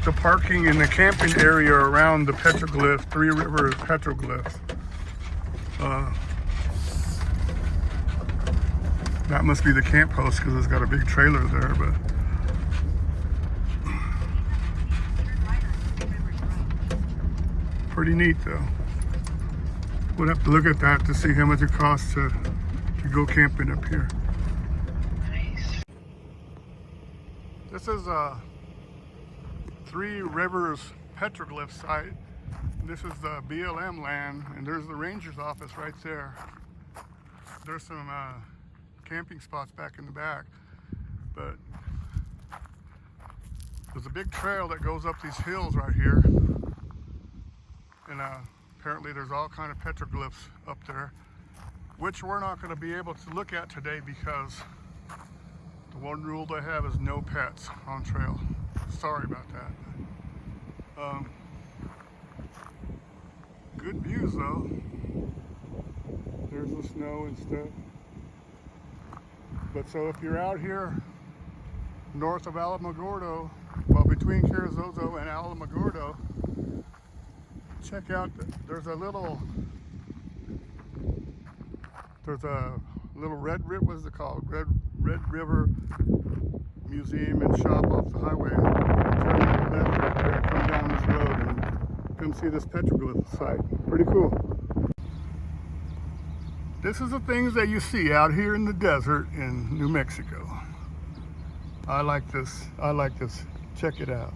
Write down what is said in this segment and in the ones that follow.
the parking and the camping area around the petroglyph, Three Rivers petroglyphs. That must be the camp house because it's got a big trailer there, but pretty neat though. We'll have to look at that to see how much it costs to go camping up here. Nice. This is a Three Rivers petroglyph site. This is the BLM land, and there's the ranger's office right there. There's some camping spots back in the back, but there's a big trail that goes up these hills right here, and apparently there's all kind of petroglyphs up there, which we're not going to be able to look at today because the one rule they have is no pets on trail. Sorry about that. Good views though. There's the snow and stuff. But so if you're out here north of Alamogordo, well, between Carrizozo and Alamogordo, check out, there's a little red river, what is it called? Red River Museum and Shop off the highway. Turn left right there, come down this road and come see this petroglyph site. Pretty cool. This is the things that you see out here in the desert in New Mexico. I like this. I like this. Check it out.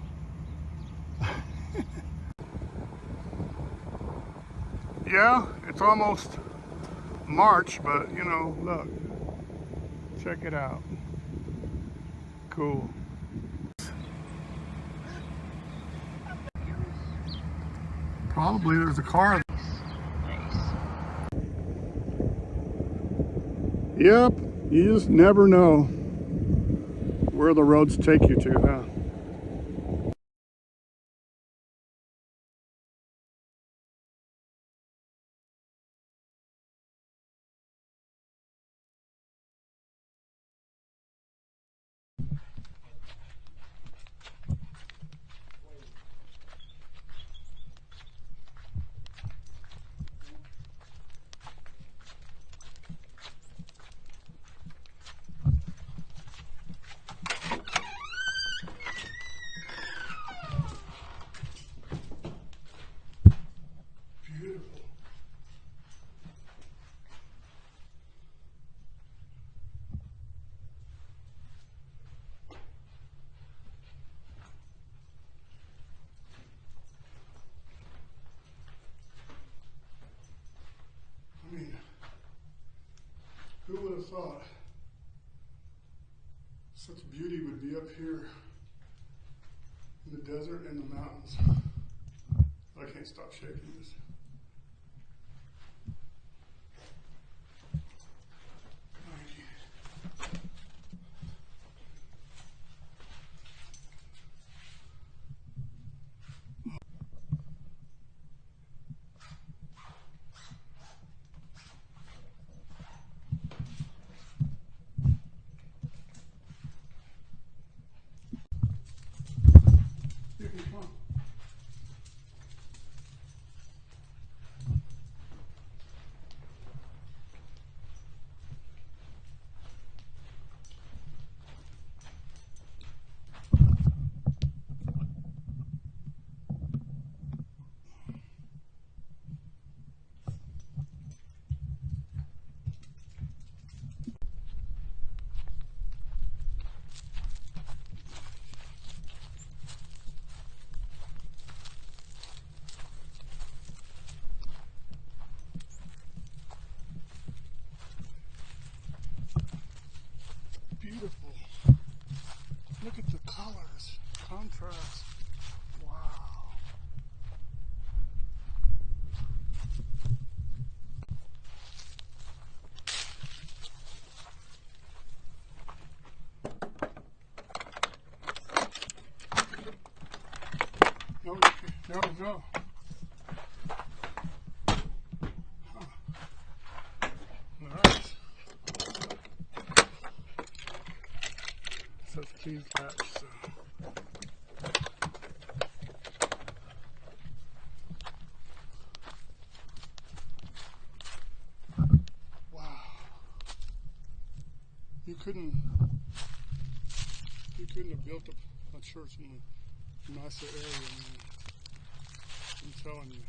Yeah, it's almost March, but you know, look. Check it out. Cool. Probably there's a car. Yep, you just never know where the roads take you to, huh? I mean, who would have thought such beauty would be up here in the desert and the mountains? I can't stop shaking this. Beautiful. Look at the colors, contrast. Wow. No. Huh. Nice. Says keys latch, so couldn't have built a church in a nicer area, man. I'm telling you.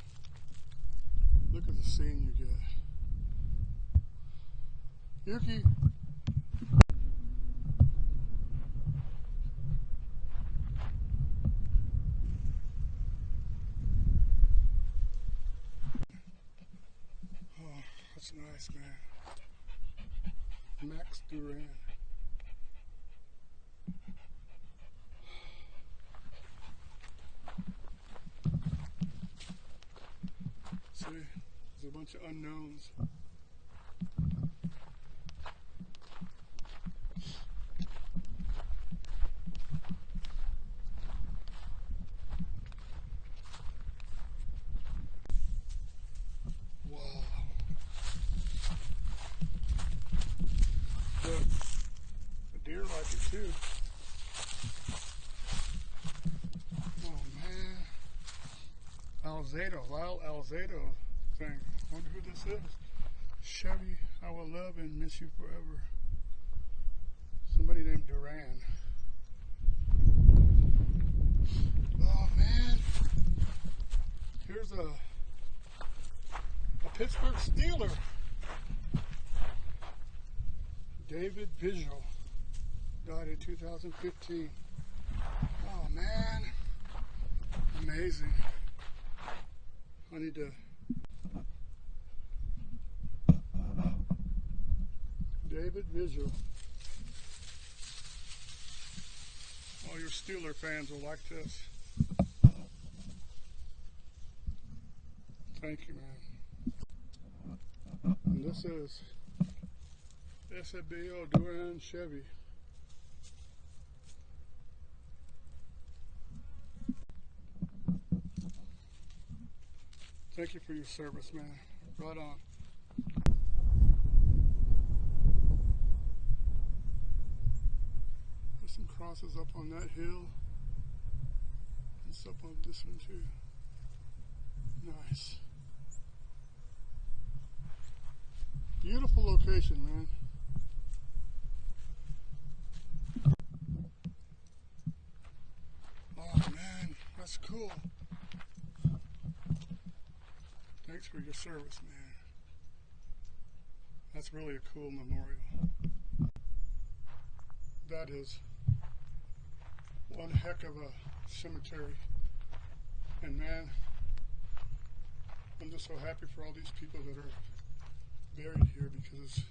Look at the scene you get. Yuki. Oh, that's nice, man. Max Duran. See, there's a bunch of unknowns. Wow. Look, the deer like it too. Oh man. Lyle Alzado thing. Wonder who this is. Chevy, I will love and miss you forever. Somebody named Duran. Oh man. Here's a Pittsburgh Steeler. David Visual. Died in 2015. Oh man. Amazing. I need to. David Visual. All your Steeler fans will like this. Thank you, man. And this is SABO Duran Chevy. Thank you for your service, man. Right on. There's some crosses up on that hill. And some up on this one too. Nice. Beautiful location, man. Oh man, that's cool. Thanks for your service, man. That's really a cool memorial. That is one heck of a cemetery. And man, I'm just so happy for all these people that are buried here because it's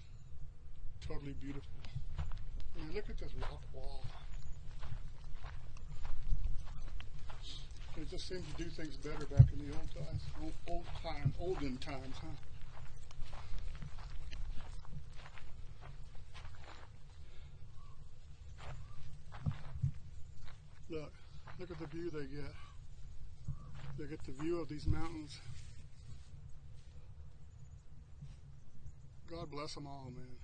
totally beautiful. I mean, look at this rock wall. They just seemed to do things better back in the olden times, huh? Look at the view they get. They get the view of these mountains. God bless them all, man.